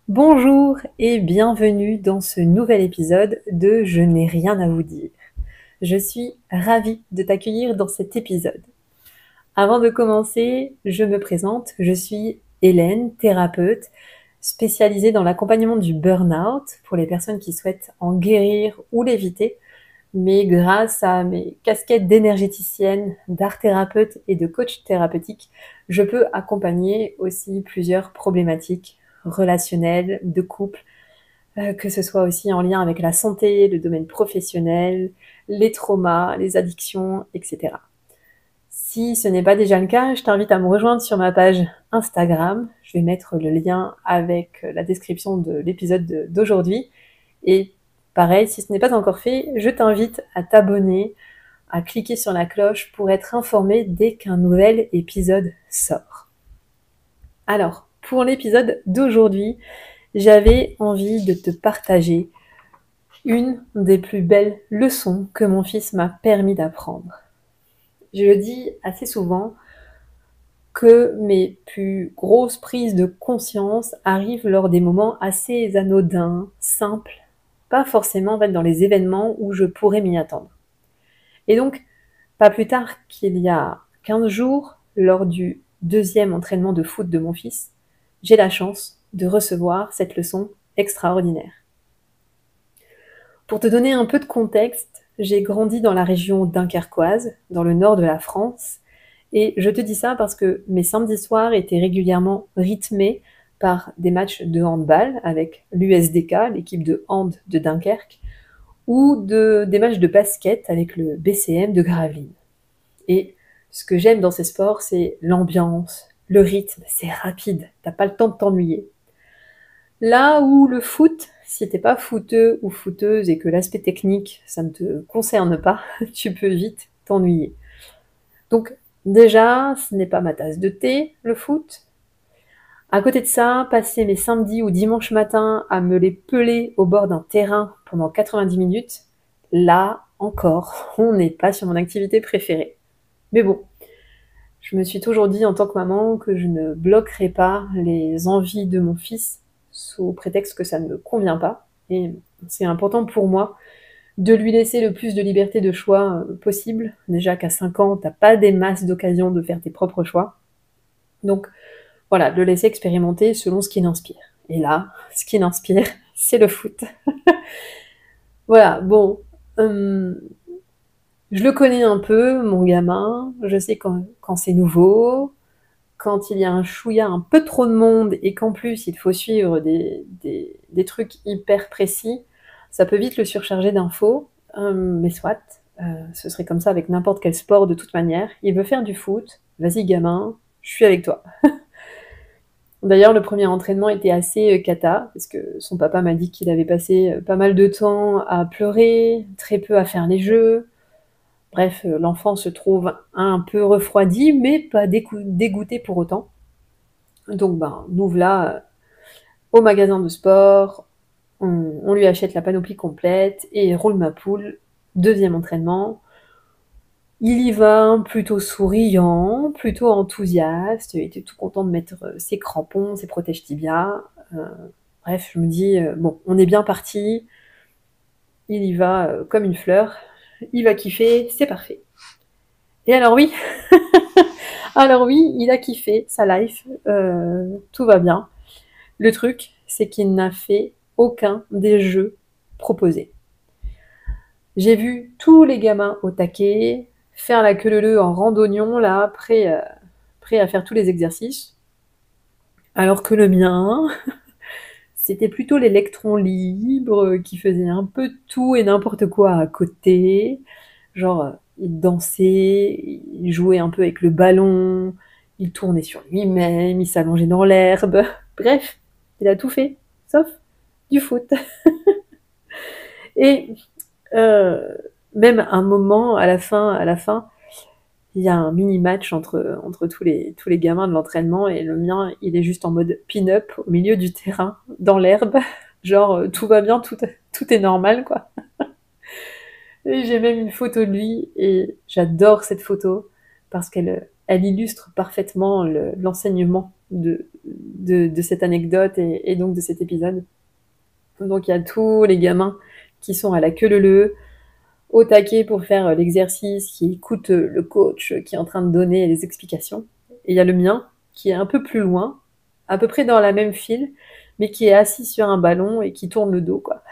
Bonjour et bienvenue dans ce nouvel épisode de Je n'ai rien à vous dire. Je suis ravie de t'accueillir dans cet épisode. Avant de commencer, je me présente, je suis Hélène, thérapeute, spécialisée dans l'accompagnement du burn-out pour les personnes qui souhaitent en guérir ou l'éviter, mais grâce à mes casquettes d'énergéticienne, d'art thérapeute et de coach thérapeutique, je peux accompagner aussi plusieurs problématiques relationnelles, de couple, que ce soit aussi en lien avec la santé, le domaine professionnel, les traumas, les addictions, etc. Si ce n'est pas déjà le cas, je t'invite à me rejoindre sur ma page Instagram. Je vais mettre le lien avec la description de l'épisode d'aujourd'hui. Et pareil, si ce n'est pas encore fait, je t'invite à t'abonner, à cliquer sur la cloche pour être informé dès qu'un nouvel épisode sort. Alors, pour l'épisode d'aujourd'hui, j'avais envie de te partager une des plus belles leçons que mon fils m'a permis d'apprendre. Je le dis assez souvent que mes plus grosses prises de conscience arrivent lors des moments assez anodins, simples, pas forcément en fait, dans les événements où je pourrais m'y attendre. Et donc, pas plus tard qu'il y a 15 jours, lors du deuxième entraînement de foot de mon fils, j'ai la chance de recevoir cette leçon extraordinaire. Pour te donner un peu de contexte, j'ai grandi dans la région dunkerquoise, dans le nord de la France, et je te dis ça parce que mes samedis soirs étaient régulièrement rythmés par des matchs de handball avec l'USDK, l'équipe de hand de Dunkerque, ou des matchs de basket avec le BCM de Gravelines. Et ce que j'aime dans ces sports, c'est l'ambiance, le rythme, c'est rapide, t'as pas le temps de t'ennuyer. Là où le foot, si t'es pas footeux ou footeuse et que l'aspect technique, ça ne te concerne pas, tu peux vite t'ennuyer. Donc déjà, ce n'est pas ma tasse de thé, le foot. À côté de ça, passer mes samedis ou dimanches matins à me les peler au bord d'un terrain pendant 90 minutes, là encore, on n'est pas sur mon activité préférée. Mais bon, je me suis toujours dit en tant que maman que je ne bloquerai pas les envies de mon fils sous prétexte que ça ne me convient pas. Et c'est important pour moi de lui laisser le plus de liberté de choix possible. Déjà qu'à 5 ans, t'as pas des masses d'occasions de faire tes propres choix. Donc voilà, de le laisser expérimenter selon ce qui l'inspire. Et là, ce qui l'inspire, c'est le foot. Voilà, bon, je le connais un peu, mon gamin. Je sais quand c'est nouveau, quand il y a un chouïa un peu trop de monde et qu'en plus il faut suivre des trucs hyper précis, ça peut vite le surcharger d'infos. Mais soit, ce serait comme ça avec n'importe quel sport de toute manière. Il veut faire du foot, vas-y gamin, je suis avec toi. D'ailleurs, le premier entraînement était assez cata, parce que son papa m'a dit qu'il avait passé pas mal de temps à pleurer, très peu à faire les jeux. Bref, l'enfant se trouve un peu refroidi, mais pas dégoûté pour autant. Donc, nous voilà au magasin de sport, on lui achète la panoplie complète et roule ma poule, deuxième entraînement. Il y va plutôt souriant, plutôt enthousiaste, il était tout content de mettre ses crampons, ses protèges tibias. Bref, je me dis, bon, on est bien parti, il y va comme une fleur, il va kiffer, c'est parfait. Et alors oui, alors oui, il a kiffé sa life, tout va bien. Le truc, c'est qu'il n'a fait aucun des jeux proposés. J'ai vu tous les gamins au taquet, faire la queue leu en randonnion, là, prêt à faire tous les exercices. Alors que le mien, c'était plutôt l'électron libre qui faisait un peu tout et n'importe quoi à côté. Genre, il dansait, il jouait un peu avec le ballon, il tournait sur lui-même, il s'allongeait dans l'herbe. Bref, il a tout fait, sauf du foot. Et euh, même un moment, à la fin, il y a un mini-match entre tous les gamins de l'entraînement et le mien, il est juste en mode pin-up au milieu du terrain, dans l'herbe. Genre, tout va bien, tout est normal, quoi. Et j'ai même une photo de lui et j'adore cette photo parce elle illustre parfaitement l'enseignement de cette anecdote et donc de cet épisode. Donc il y a tous les gamins qui sont à la queue leu-leu, au taquet pour faire l'exercice, qui écoute le coach qui est en train de donner les explications. Et il y a le mien qui est un peu plus loin, à peu près dans la même file, mais qui est assis sur un ballon et qui tourne le dos, quoi.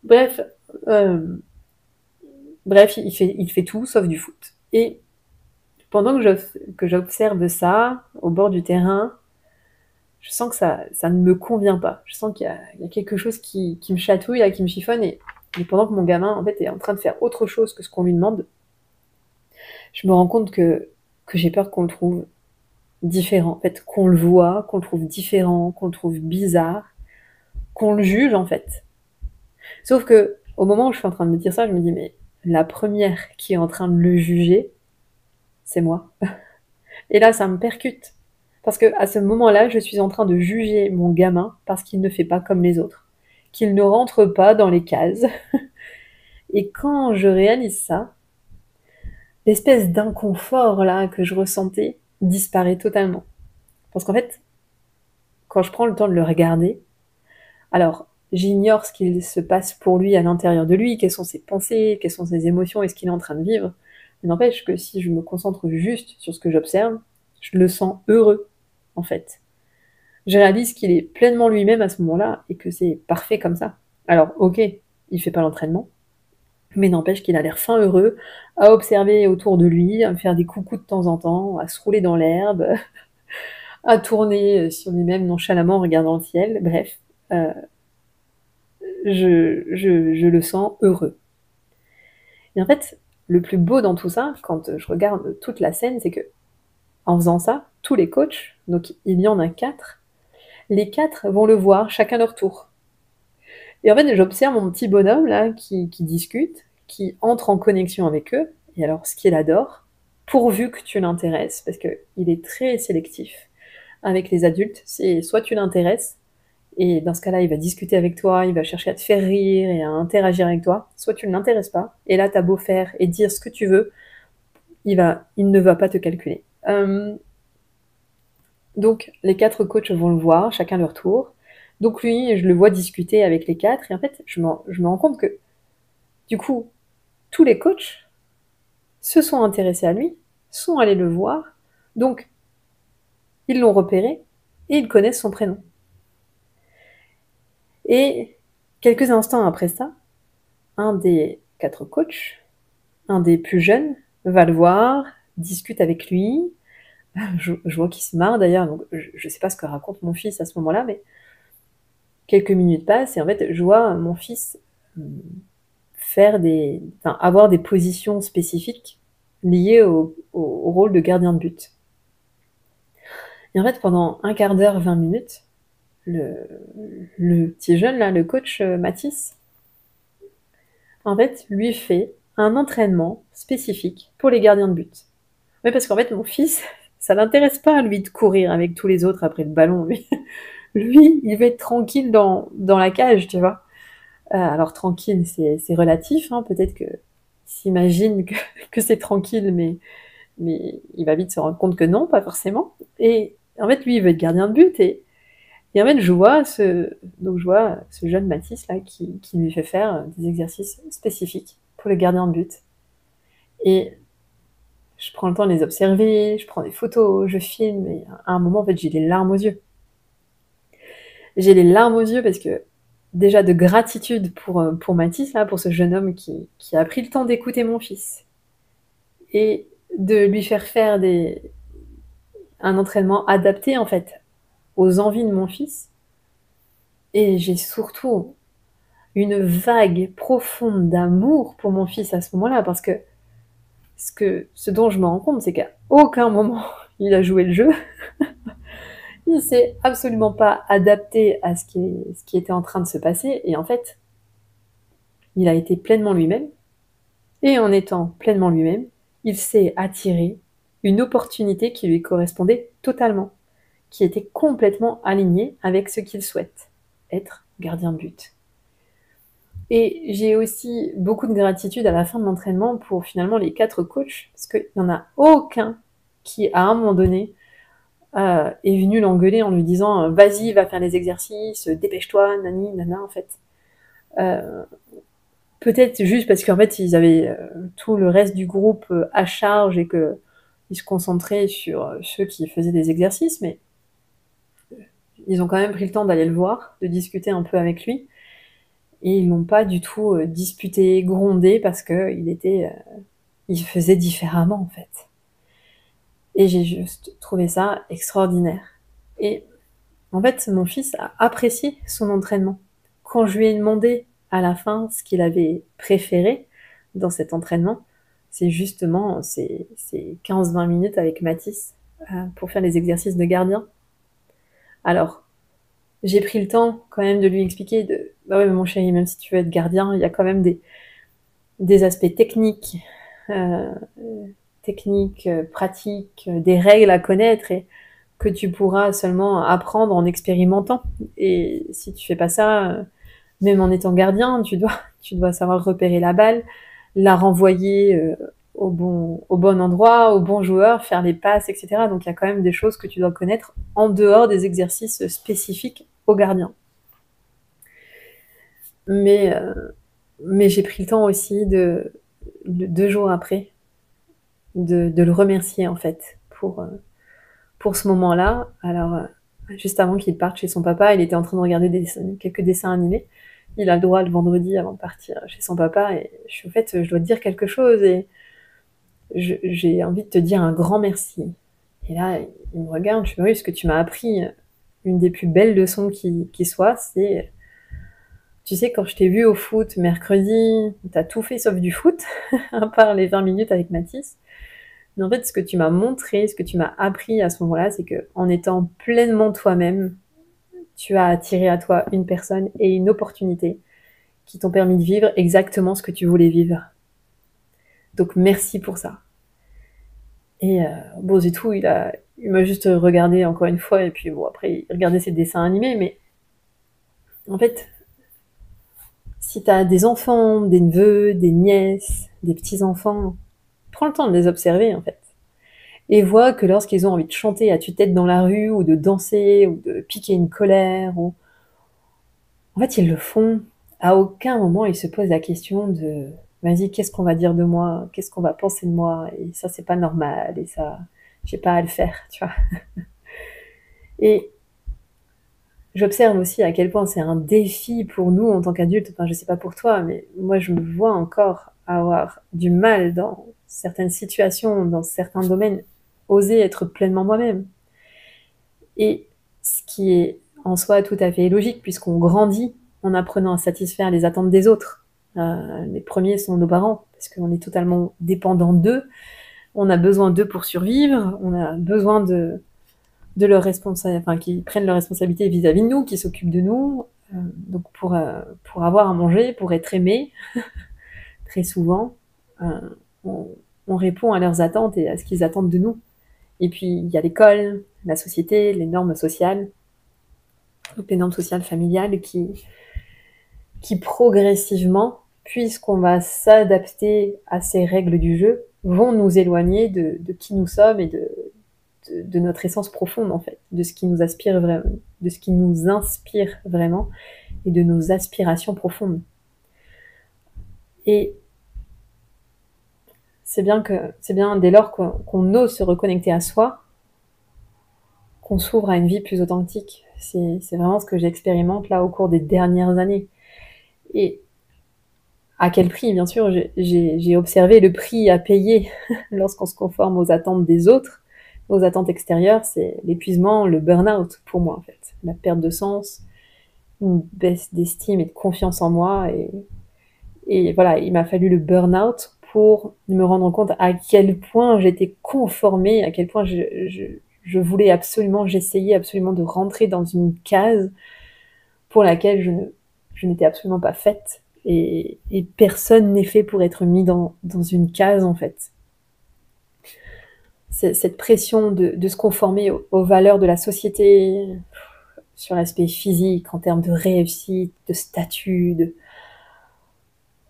Bref, euh, bref, il fait tout sauf du foot. Et pendant que j'observe ça au bord du terrain, je sens que ça ne me convient pas. Je sens qu'il y a quelque chose qui me chatouille, là, qui me chiffonne. Et pendant que mon gamin, en fait, est en train de faire autre chose que ce qu'on lui demande, je me rends compte que j'ai peur qu'on le trouve différent. En fait, qu'on le voit, qu'on le trouve différent, qu'on le trouve bizarre, qu'on le juge, en fait. Sauf que, au moment où je suis en train de me dire ça, je me dis, mais la première qui est en train de le juger, c'est moi. Et là, ça me percute. Parce que à ce moment-là, je suis en train de juger mon gamin parce qu'il ne fait pas comme les autres, qu'il ne rentre pas dans les cases. Et quand je réalise ça, l'espèce d'inconfort là que je ressentais disparaît totalement. Parce qu'en fait, quand je prends le temps de le regarder, alors j'ignore ce qu'il se passe pour lui à l'intérieur de lui, quelles sont ses pensées, quelles sont ses émotions et ce qu'il est en train de vivre. Mais n'empêche que si je me concentre juste sur ce que j'observe, je le sens heureux, en fait. Je réalise qu'il est pleinement lui-même à ce moment-là et que c'est parfait comme ça. Alors, ok, il fait pas l'entraînement, mais n'empêche qu'il a l'air fin heureux à observer autour de lui, à me faire des coucous de temps en temps, à se rouler dans l'herbe, à tourner sur lui-même nonchalamment en regardant le ciel. Bref, euh, je le sens heureux. Et en fait, le plus beau dans tout ça, quand je regarde toute la scène, c'est que en faisant ça, tous les coachs, donc il y en a 4, les 4 vont le voir chacun leur tour. Et en fait, j'observe mon petit bonhomme là qui discute, qui entre en connexion avec eux. Et alors, ce qu'il adore, pourvu que tu l'intéresses, parce qu'il est très sélectif avec les adultes, c'est soit tu l'intéresses, et dans ce cas-là, il va discuter avec toi, il va chercher à te faire rire et à interagir avec toi, soit tu ne l'intéresses pas, et là, t'as beau faire et dire ce que tu veux, il ne va pas te calculer. Donc, les 4 coachs vont le voir, chacun leur tour. Donc lui, je le vois discuter avec les 4, et en fait, je me rends compte que, du coup, tous les coachs se sont intéressés à lui, sont allés le voir, donc ils l'ont repéré, et ils connaissent son prénom. Et quelques instants après ça, un des 4 coachs, un des plus jeunes, va le voir, discute avec lui. Je vois qu'il se marre d'ailleurs, donc je sais pas ce que raconte mon fils à ce moment-là, mais quelques minutes passent, et en fait, je vois mon fils avoir des positions spécifiques liées au rôle de gardien de but. Et en fait, pendant un quart d'heure, 20 minutes, le, le petit jeune, là, le coach Mathis, en fait, lui fait un entraînement spécifique pour les gardiens de but. Oui, parce qu'en fait, mon fils, ça l'intéresse pas, lui, de courir avec tous les autres après le ballon. Lui, il veut être tranquille dans la cage, tu vois. Alors, tranquille, c'est relatif, hein. Peut-être que s'imagine que c'est tranquille, mais il va vite se rendre compte que non, pas forcément. Et en fait, lui, il veut être gardien de but. Et en fait, je vois ce jeune Mathis là qui lui fait faire des exercices spécifiques pour le gardien de but. Et je prends le temps de les observer, je prends des photos, je filme, et à un moment, en fait, j'ai les larmes aux yeux. J'ai les larmes aux yeux parce que, déjà, de gratitude pour Mathis, là, pour ce jeune homme qui a pris le temps d'écouter mon fils et de lui faire faire un entraînement adapté, en fait, aux envies de mon fils. Et j'ai surtout une vague profonde d'amour pour mon fils à ce moment-là, parce que ce dont je me rends compte, c'est qu'à aucun moment il a joué le jeu. Il s'est absolument pas adapté à ce qui était en train de se passer, et en fait, il a été pleinement lui-même, et en étant pleinement lui-même, il s'est attiré une opportunité qui lui correspondait totalement, qui était complètement alignée avec ce qu'il souhaite, être gardien de but. Et j'ai aussi beaucoup de gratitude à la fin de l'entraînement pour finalement les 4 coachs, parce qu'il n'y en a aucun qui, à un moment donné, est venu l'engueuler en lui disant vas-y, va faire les exercices, dépêche-toi, nani, nana, en fait. Peut-être juste parce qu'en fait, ils avaient tout le reste du groupe à charge et qu'ils se concentraient sur ceux qui faisaient des exercices, mais ils ont quand même pris le temps d'aller le voir, de discuter un peu avec lui, et ils l'ont pas du tout disputé, grondé, parce il faisait différemment, en fait. Et j'ai juste trouvé ça extraordinaire. Et en fait, mon fils a apprécié son entraînement. Quand je lui ai demandé à la fin ce qu'il avait préféré dans cet entraînement, c'est justement ces 15-20 minutes avec Mathis pour faire les exercices de gardien. Alors, j'ai pris le temps quand même de lui expliquer bah ouais, mais mon chéri, même si tu veux être gardien, il y a quand même des aspects techniques, pratiques, des règles à connaître et que tu pourras seulement apprendre en expérimentant. Et si tu fais pas ça, même en étant gardien, tu dois savoir repérer la balle, la renvoyer au bon endroit, au bon joueur, faire les passes, etc. Donc il y a quand même des choses que tu dois connaître en dehors des exercices spécifiques au gardien. Mais j'ai pris le temps aussi 2 jours après de le remercier en fait pour ce moment-là. Alors juste avant qu'il parte chez son papa, il était en train de regarder quelques dessins animés. Il a le droit le vendredi avant de partir chez son papa et au fait, je dois te dire quelque chose et j'ai envie de te dire un grand merci. Et là, il me regarde, je me dis, oui, ce que tu m'as appris, une des plus belles leçons qui soit, c'est, tu sais, quand je t'ai vu au foot mercredi, t'as tout fait sauf du foot, à part les 20 minutes avec Mathis. Mais en fait, ce que tu m'as montré, ce que tu m'as appris à ce moment-là, c'est que en étant pleinement toi-même, tu as attiré à toi une personne et une opportunité qui t'ont permis de vivre exactement ce que tu voulais vivre. Donc merci pour ça. Et bon, c'est tout, il m'a juste regardé encore une fois, et puis bon, après, il regardait ses dessins animés, mais en fait, si t'as des enfants, des neveux, des nièces, des petits-enfants, prends le temps de les observer, en fait. Et vois que lorsqu'ils ont envie de chanter à tue-tête dans la rue, ou de danser, ou de piquer une colère, en fait, ils le font. À aucun moment, ils se posent la question de vas-y, qu'est-ce qu'on va dire de moi? Qu'est-ce qu'on va penser de moi? Et ça, c'est pas normal. Et ça, j'ai pas à le faire, tu vois. Et j'observe aussi à quel point c'est un défi pour nous en tant qu'adultes. Enfin, je sais pas pour toi, mais moi, je me vois encore avoir du mal dans certaines situations, dans certains domaines, oser être pleinement moi-même. Et ce qui est en soi tout à fait logique, puisqu'on grandit en apprenant à satisfaire les attentes des autres. Les premiers sont nos parents, parce qu'on est totalement dépendant d'eux. On a besoin d'eux pour survivre. On a besoin de leurs responsabilités, enfin, qui prennent leurs responsabilités vis-à-vis de nous, qui s'occupent de nous. Donc pour avoir à manger, pour être aimé, très souvent, euh, on, on répond à leurs attentes et à ce qu'ils attendent de nous. Et puis il y a l'école, la société, les normes sociales, donc les normes sociales familiales qui progressivement, puisqu'on va s'adapter à ces règles du jeu, vont nous éloigner de qui nous sommes et de notre essence profonde en fait, de ce qui nous aspire vraiment, de ce qui nous inspire vraiment et de nos aspirations profondes. Et c'est bien dès lors qu'on ose se reconnecter à soi, qu'on s'ouvre à une vie plus authentique. C'est vraiment ce que j'expérimente là au cours des dernières années. Et à quel prix, bien sûr, j'ai observé le prix à payer lorsqu'on se conforme aux attentes des autres, aux attentes extérieures, c'est l'épuisement, le burn-out pour moi en fait, la perte de sens, une baisse d'estime et de confiance en moi. Et voilà, il m'a fallu le burn-out pour me rendre compte à quel point j'étais conformée, à quel point je voulais absolument, j'essayais absolument de rentrer dans une case pour laquelle je n'étais absolument pas faite. Et personne n'est fait pour être mis dans une case, en fait. Cette pression de se conformer aux valeurs de la société, sur l'aspect physique, en termes de réussite, de statut,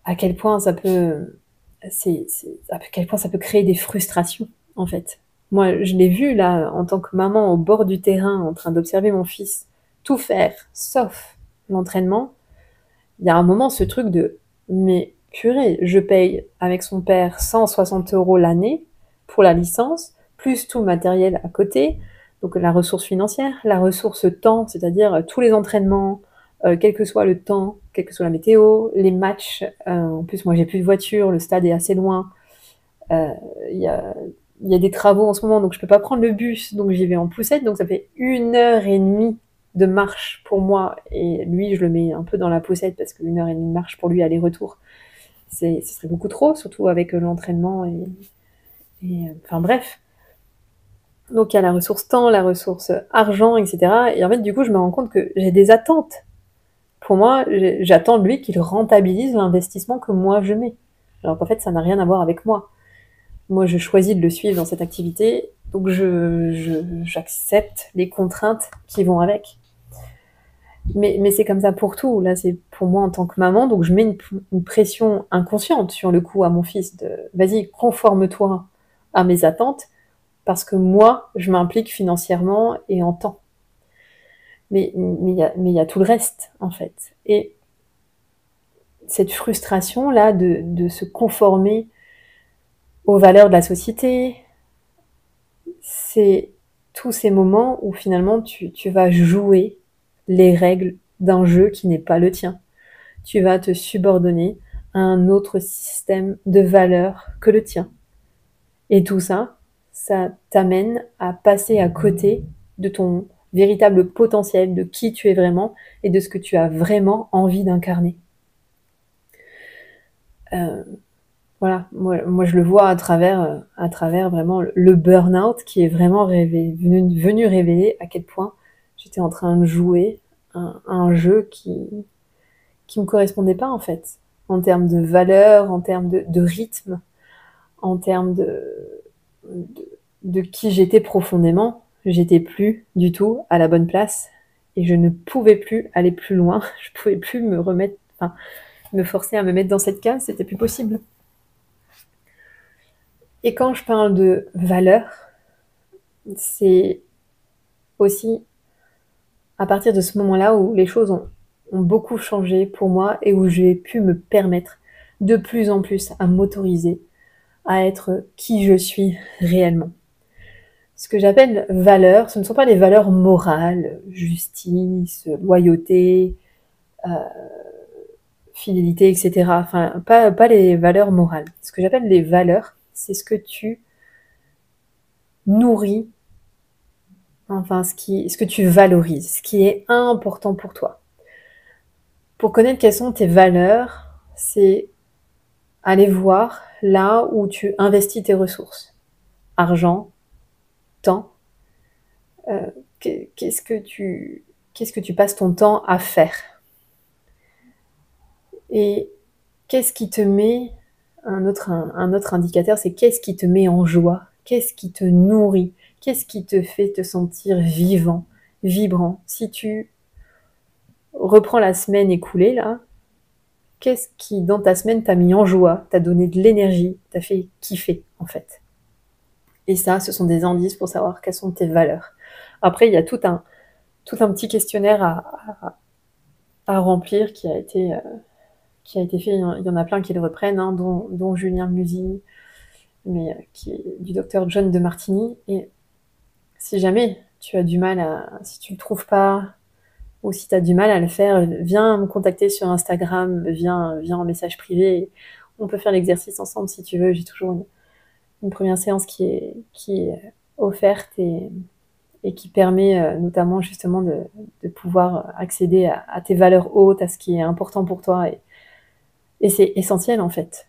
à quel point ça peut, à quel point ça peut créer des frustrations, en fait. Moi, je l'ai vu là, en tant que maman, au bord du terrain, en train d'observer mon fils tout faire, sauf l'entraînement. Il y a un moment, ce truc de mais purée, je paye avec son père 160 € l'année pour la licence, plus tout le matériel à côté, donc la ressource financière, la ressource temps, c'est-à-dire tous les entraînements, quel que soit le temps, quelle que soit la météo, les matchs. En plus, moi, j'ai plus de voiture, le stade est assez loin. Il y a, il y a des travaux en ce moment, donc je peux pas prendre le bus, donc j'y vais en poussette, donc ça fait 1 h 30 de marche pour moi, et lui, je le mets un peu dans la poussette, parce que 1 h 30 de marche pour lui, aller-retour, ce serait beaucoup trop, surtout avec l'entraînement, enfin bref. Donc il y a la ressource temps, la ressource argent, etc. Et en fait, du coup, je me rends compte que j'ai des attentes. Pour moi, j'attends de lui qu'il rentabilise l'investissement que moi je mets. Alors qu'en fait, ça n'a rien à voir avec moi. Moi, je choisis de le suivre dans cette activité, donc j'accepte les contraintes qui vont avec. Mais c'est comme ça pour tout. Là, c'est pour moi en tant que maman, donc je mets une pression inconsciente sur le coup à mon fils de vas-y, conforme-toi à mes attentes, parce que moi, je m'implique financièrement et en temps. Mais il y a tout le reste, en fait. Et cette frustration-là de se conformer aux valeurs de la société, c'est tous ces moments où finalement tu vas jouer les règles d'un jeu qui n'est pas le tien. Tu vas te subordonner à un autre système de valeurs que le tien. Et tout ça, ça t'amène à passer à côté de ton véritable potentiel, de qui tu es vraiment et de ce que tu as vraiment envie d'incarner. Voilà, moi je le vois à travers vraiment le burn-out qui est vraiment venu révéler à quel point j'étais en train de jouer un jeu qui me correspondait pas en fait, en termes de valeur, en termes de rythme, en termes de qui j'étais profondément. J'étais plus du tout à la bonne place et je ne pouvais plus aller plus loin. Je pouvais plus me forcer à me mettre dans cette case, c'était plus possible. Et quand je parle de valeur, c'est aussi à partir de ce moment-là où les choses ont beaucoup changé pour moi et où j'ai pu me permettre de plus en plus à m'autoriser à être qui je suis réellement. Ce que j'appelle valeurs, ce ne sont pas les valeurs morales, justice, loyauté, fidélité, etc. Enfin, pas les valeurs morales. Ce que j'appelle les valeurs, c'est ce que tu nourris, enfin ce que tu valorises, ce qui est important pour toi. Pour connaître quelles sont tes valeurs, c'est aller voir là où tu investis tes ressources. Argent, temps. Qu'est-ce que tu passes ton temps à faire? Et qu'est-ce qui te met, un autre indicateur, c'est qu'est-ce qui te met en joie? Qu'est-ce qui te nourrit? Qu'est-ce qui te fait te sentir vivant, vibrant? Si tu reprends la semaine écoulée, là, qu'est-ce qui, dans ta semaine, t'a mis en joie, t'a donné de l'énergie, t'a fait kiffer, en fait? Et ça, ce sont des indices pour savoir quelles sont tes valeurs. Après, il y a tout un petit questionnaire à remplir qui a été fait. Il y en a plein qui le reprennent, hein, dont Julien Musi, mais qui est du docteur John de Martini. Et si jamais tu as du mal si tu le trouves pas, ou si tu as du mal à le faire, viens me contacter sur Instagram, viens en message privé. On peut faire l'exercice ensemble si tu veux. J'ai toujours une première séance qui est offerte et qui permet notamment justement de pouvoir accéder à tes valeurs hautes, à ce qui est important pour toi. Et c'est essentiel en fait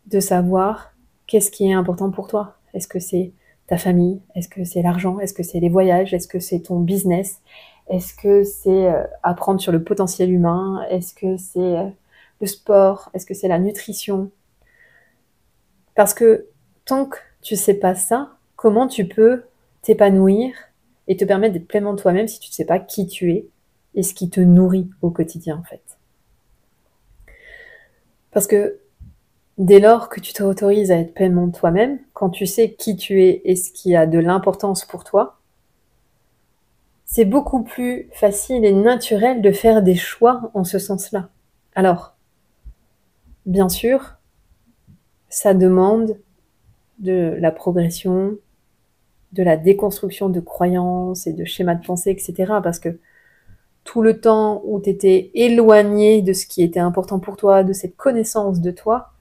de savoir qu'est-ce qui est important pour toi. Est-ce que c'est ta famille? Est-ce que c'est l'argent? Est-ce que c'est les voyages? Est-ce que c'est ton business? Est-ce que c'est apprendre sur le potentiel humain? Est-ce que c'est le sport? Est-ce que c'est la nutrition? Parce que tant que tu sais pas ça, comment tu peux t'épanouir et te permettre d'être pleinement toi-même si tu ne sais pas qui tu es et ce qui te nourrit au quotidien en fait? Parce que Dès lors que tu t'autorises à être pleinement toi-même, quand tu sais qui tu es et ce qui a de l'importance pour toi, c'est beaucoup plus facile et naturel de faire des choix en ce sens-là. Alors, bien sûr, ça demande de la progression, de la déconstruction de croyances et de schémas de pensée, etc. Parce que tout le temps où tu étais éloigné de ce qui était important pour toi, de cette connaissance de toi,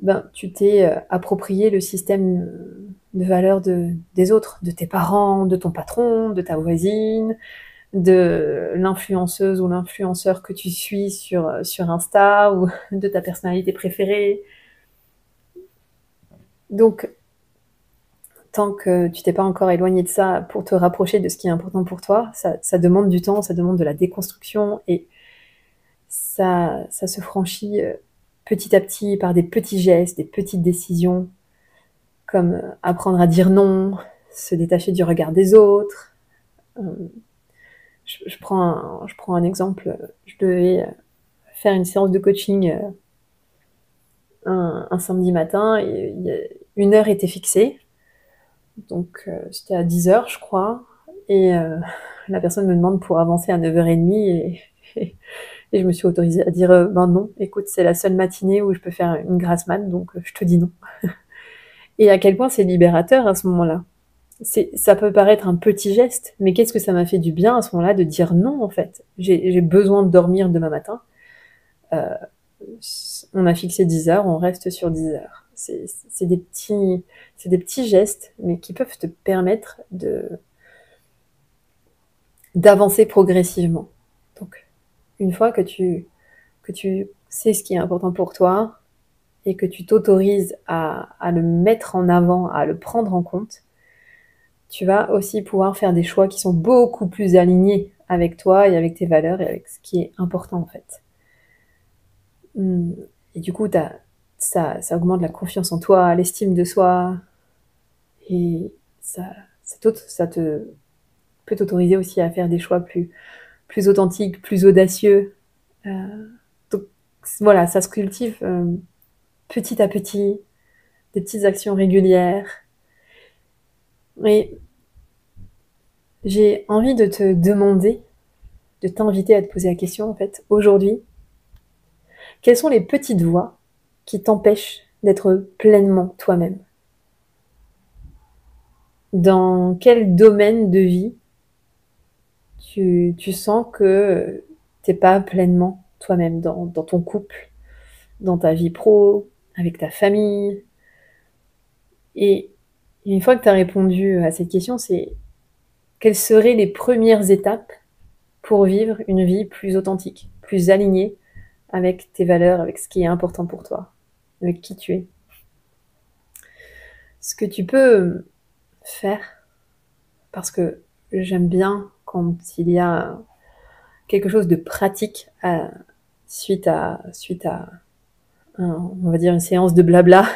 ben, tu t'es approprié le système de valeurs des autres, de tes parents, de ton patron, de ta voisine, de l'influenceuse ou l'influenceur que tu suis sur Insta, ou de ta personnalité préférée. Donc, tant que tu t'es pas encore éloigné de ça pour te rapprocher de ce qui est important pour toi, ça demande du temps, ça demande de la déconstruction, et ça se franchit petit à petit par des petits gestes, des petites décisions, comme apprendre à dire non, se détacher du regard des autres. Je prends un exemple. Je devais faire une séance de coaching un samedi matin, et une heure était fixée. Donc c'était à 10h, je crois. Et la personne me demande pour avancer à 9h30, et je me suis autorisée à dire ben non, écoute, c'est la seule matinée où je peux faire une grasse mat, donc je te dis non. Et à quel point c'est libérateur à ce moment-là. Ça peut paraître un petit geste, mais qu'est-ce que ça m'a fait du bien à ce moment-là de dire non, en fait. J'ai besoin de dormir demain matin. Euh, on a fixé 10h, on reste sur 10h. C'est des petits gestes, mais qui peuvent te permettre d'avancer progressivement. Donc, une fois que tu sais ce qui est important pour toi et que tu t'autorises à le mettre en avant, à le prendre en compte, tu vas aussi pouvoir faire des choix qui sont beaucoup plus alignés avec toi et avec tes valeurs et avec ce qui est important, en fait. Et du coup, ça augmente la confiance en toi, l'estime de soi, et ça te peut t'autoriser aussi à faire des choix plus authentiques, plus audacieux. Donc voilà, ça se cultive petit à petit, des petites actions régulières. Et j'ai envie de te demander, de t'inviter à te poser la question, en fait, aujourd'hui, quelles sont les petites voix qui t'empêchent d'être pleinement toi-même? Dans quel domaine de vie tu sens que t'es pas pleinement toi-même? Dans ton couple, dans ta vie pro, avec ta famille? Et une fois que tu as répondu à cette question, c'est quelles seraient les premières étapes pour vivre une vie plus authentique, plus alignée avec tes valeurs, avec ce qui est important pour toi, avec qui tu es? Ce que tu peux faire, parce que j'aime bien quand il y a quelque chose de pratique suite à on va dire une séance de blabla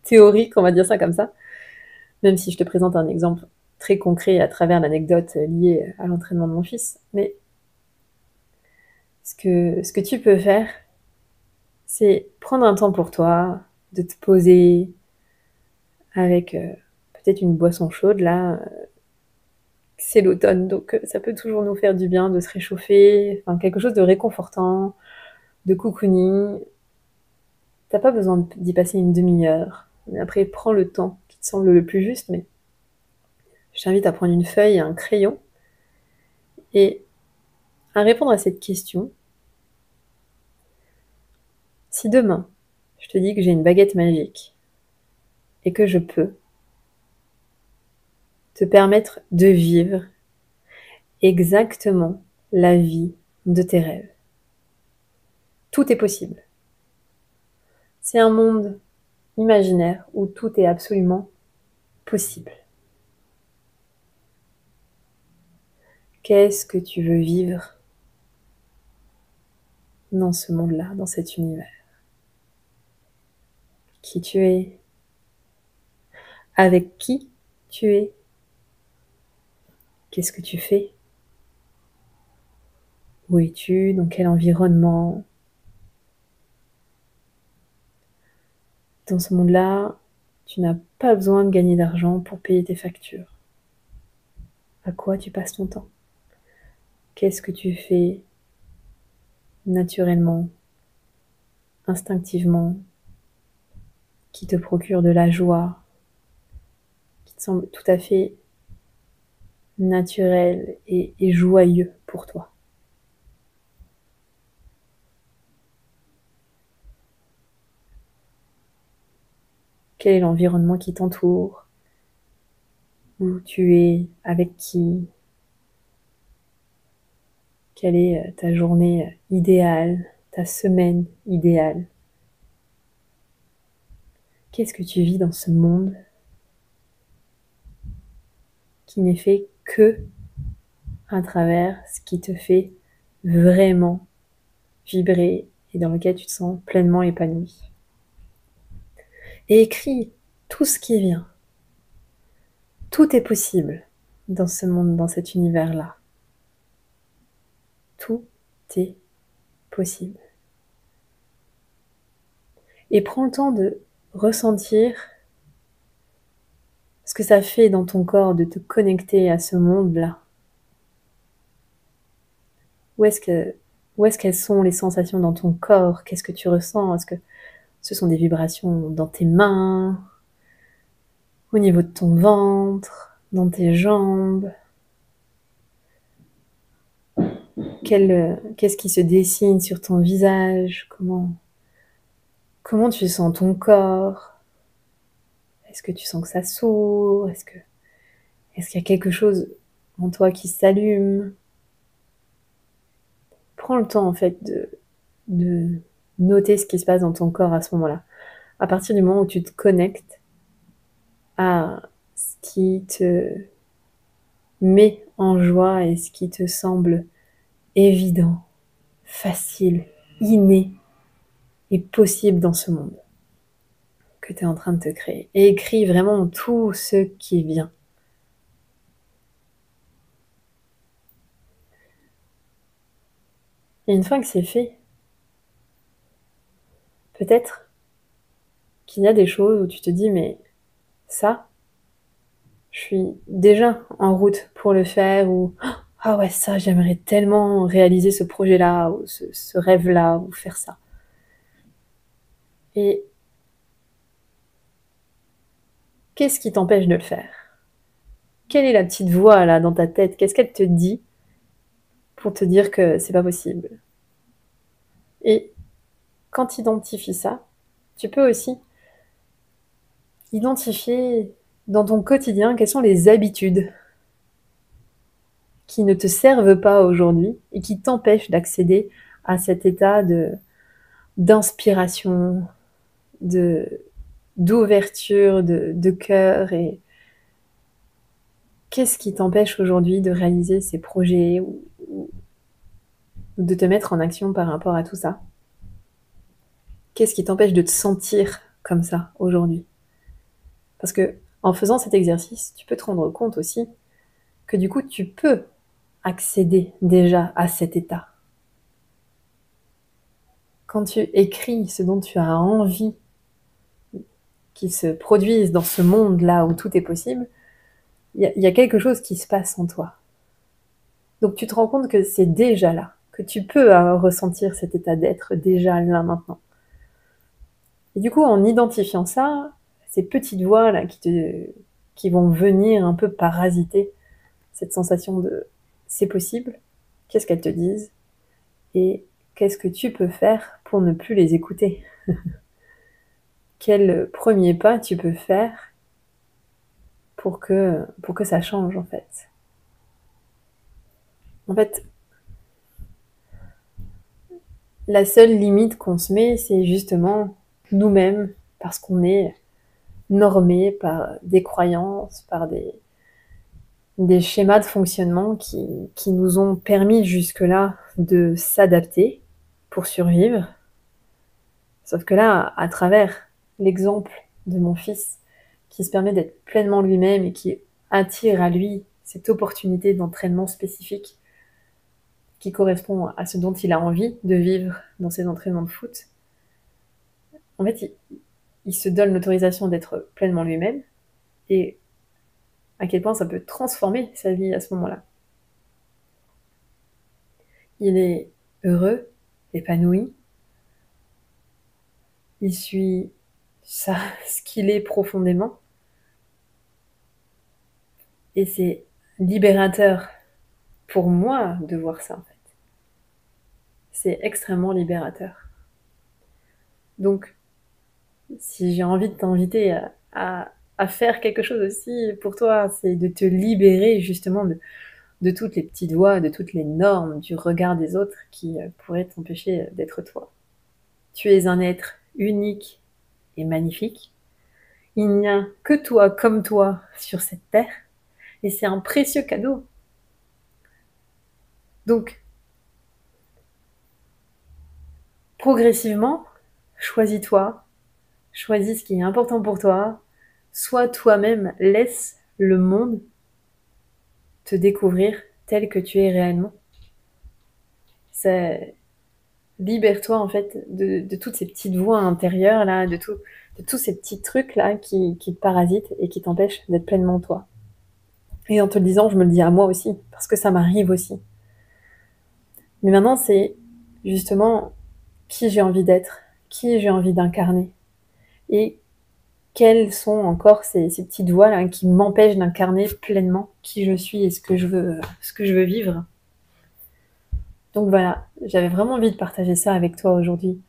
théorique, on va dire ça comme ça, même si je te présente un exemple très concret à travers l'anecdote liée à l'entraînement de mon fils. Mais ce que tu peux faire, c'est prendre un temps pour toi, de te poser avec peut-être une boisson chaude. Là, c'est l'automne, donc ça peut toujours nous faire du bien de se réchauffer, enfin quelque chose de réconfortant, de cocooning. T'as pas besoin d'y passer une demi-heure. Mais après, prends le temps qui te semble le plus juste. Mais je t'invite à prendre une feuille et un crayon et à répondre à cette question. Si demain, je te dis que j'ai une baguette magique et que je peux te permettre de vivre exactement la vie de tes rêves, tout est possible. C'est un monde imaginaire où tout est absolument possible. Qu'est-ce que tu veux vivre dans ce monde-là, dans cet univers? Qui tu es? Avec qui tu es? Qu'est-ce que tu fais? Où es-tu? Dans quel environnement? Dans ce monde-là, tu n'as pas besoin de gagner d'argent pour payer tes factures. À quoi tu passes ton temps? Qu'est-ce que tu fais naturellement, instinctivement, qui te procure de la joie, qui te semble tout à fait naturel et joyeux pour toi? Quel est l'environnement qui t'entoure? Où tu es? Avec qui? Quelle est ta journée idéale? Ta semaine idéale? Qu'est-ce que tu vis dans ce monde qui n'est fait que à travers ce qui te fait vraiment vibrer et dans lequel tu te sens pleinement épanoui? Et écris tout ce qui vient. Tout est possible dans ce monde, dans cet univers-là. Tout est possible. Et prends le temps de ressentir ce que ça fait dans ton corps de te connecter à ce monde-là. Où est-ce qu'elles sont les sensations dans ton corps? Qu'est-ce que tu ressens? Est-ce que ce sont des vibrations dans tes mains, au niveau de ton ventre, dans tes jambes? Qu'est-ce qui se dessine sur ton visage? Comment tu sens ton corps? Est-ce que tu sens que ça s'ouvre? Est-ce qu'il y a quelque chose en toi qui s'allume? Prends le temps en fait de noter ce qui se passe dans ton corps à ce moment-là. À partir du moment où tu te connectes à ce qui te met en joie et ce qui te semble évident, facile, inné et possible dans ce monde que tu es en train de te créer. Et écris vraiment tout ce qui vient. Et une fois que c'est fait, peut-être qu'il y a des choses où tu te dis, mais ça, je suis déjà en route pour le faire, ou ah ouais, ça, j'aimerais tellement réaliser ce projet-là, ou ce rêve-là, ou faire ça. Et qu'est-ce qui t'empêche de le faire? Quelle est la petite voix là dans ta tête? Qu'est-ce qu'elle te dit pour te dire que c'est pas possible? Et quand tu identifies ça, tu peux aussi identifier dans ton quotidien quelles sont les habitudes qui ne te servent pas aujourd'hui et qui t'empêchent d'accéder à cet état d'inspiration, d'ouverture, de cœur. Et qu'est-ce qui t'empêche aujourd'hui de réaliser ces projets ou de te mettre en action par rapport à tout ça? Qu'est-ce qui t'empêche de te sentir comme ça aujourd'hui? Parce que en faisant cet exercice, tu peux te rendre compte aussi que du coup, tu peux accéder déjà à cet état. Quand tu écris ce dont tu as envie qu'il se produise dans ce monde-là où tout est possible, il y a quelque chose qui se passe en toi. Donc tu te rends compte que c'est déjà là, que tu peux ressentir cet état d'être déjà là maintenant. Et du coup, en identifiant ça, ces petites voix là qui vont venir un peu parasiter cette sensation de c'est possible, qu'est-ce qu'elles te disent et qu'est-ce que tu peux faire pour ne plus les écouter? Quel premier pas tu peux faire pour que ça change en fait? En fait, la seule limite qu'on se met, c'est justement nous-mêmes, parce qu'on est normé par des croyances, par des schémas de fonctionnement qui nous ont permis jusque-là de s'adapter pour survivre. Sauf que là, à travers l'exemple de mon fils, qui se permet d'être pleinement lui-même et qui attire à lui cette opportunité d'entraînement spécifique qui correspond à ce dont il a envie de vivre dans ses entraînements de foot, en fait, il se donne l'autorisation d'être pleinement lui-même, et à quel point ça peut transformer sa vie à ce moment-là. Il est heureux, épanoui, il suit ça, ce qu'il est profondément, et c'est libérateur pour moi de voir ça, en fait. C'est extrêmement libérateur. Donc, si j'ai envie de t'inviter à faire quelque chose aussi pour toi, c'est de te libérer justement de toutes les petites voix, de toutes les normes, du regard des autres qui pourraient t'empêcher d'être toi. Tu es un être unique et magnifique. Il n'y a que toi comme toi sur cette terre, et c'est un précieux cadeau. Donc, progressivement, choisis-toi, choisis ce qui est important pour toi, sois toi-même, laisse le monde te découvrir tel que tu es réellement. Libère-toi en fait de toutes ces petites voix intérieures là, de tous ces petits trucs là qui te parasitent et qui t'empêchent d'être pleinement toi. Et en te le disant, je me le dis à moi aussi, parce que ça m'arrive aussi. Mais maintenant, c'est justement qui j'ai envie d'être, qui j'ai envie d'incarner, et quelles sont encore ces petites voix là qui m'empêchent d'incarner pleinement qui je suis et ce que je veux vivre. Donc voilà, j'avais vraiment envie de partager ça avec toi aujourd'hui.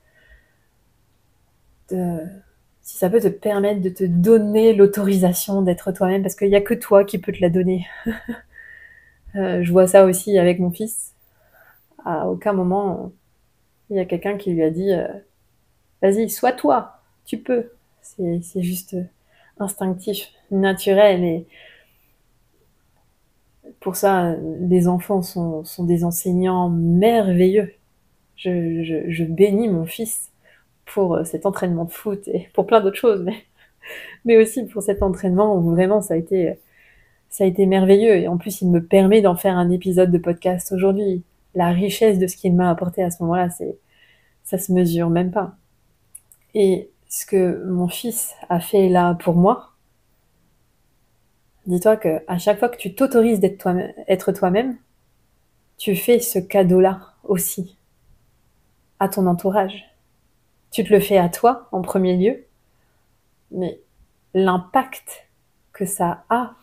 Si ça peut te permettre de te donner l'autorisation d'être toi-même, parce qu'il n'y a que toi qui peux te la donner. Je vois ça aussi avec mon fils. À aucun moment, il y a quelqu'un qui lui a dit vas-y, sois toi, tu peux. C'est juste instinctif, naturel, et pour ça, les enfants sont des enseignants merveilleux. Je bénis mon fils pour cet entraînement de foot et pour plein d'autres choses, mais aussi pour cet entraînement où vraiment ça a été merveilleux. Et en plus, il me permet d'en faire un épisode de podcast aujourd'hui. La richesse de ce qu'il m'a apporté à ce moment-là, ça se mesure même pas. Et ce que mon fils a fait là pour moi, dis-toi que à chaque fois que tu t'autorises être toi-même, tu fais ce cadeau-là aussi à ton entourage. Tu te le fais à toi en premier lieu, mais l'impact que ça a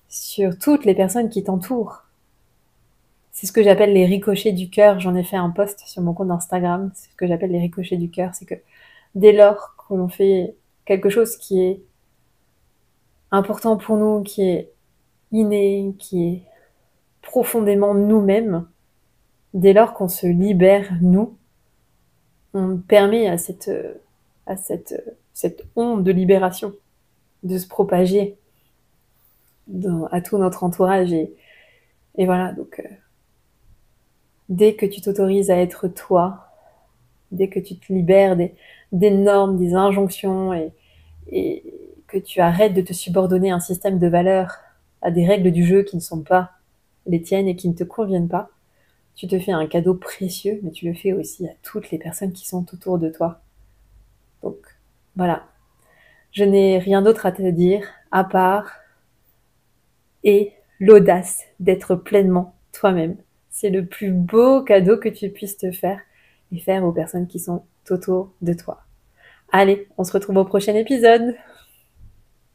sur toutes les personnes qui t'entourent, c'est ce que j'appelle les ricochets du cœur. J'en ai fait un post sur mon compte Instagram. C'est ce que j'appelle les ricochets du cœur. C'est que dès lors que l'on fait quelque chose qui est important pour nous, qui est inné, qui est profondément nous-mêmes, dès lors qu'on se libère, nous, on permet à cette onde de libération de se propager à tout notre entourage. Et voilà, donc dès que tu t'autorises à être toi, dès que tu te libères des normes, des injonctions, et que tu arrêtes de te subordonner à un système de valeurs, à des règles du jeu qui ne sont pas les tiennes et qui ne te conviennent pas, tu te fais un cadeau précieux, mais tu le fais aussi à toutes les personnes qui sont autour de toi. Donc voilà, je n'ai rien d'autre à te dire à part et l'audace d'être pleinement toi-même. C'est le plus beau cadeau que tu puisses te faire et faire aux personnes qui sont autour de toi. Allez, on se retrouve au prochain épisode.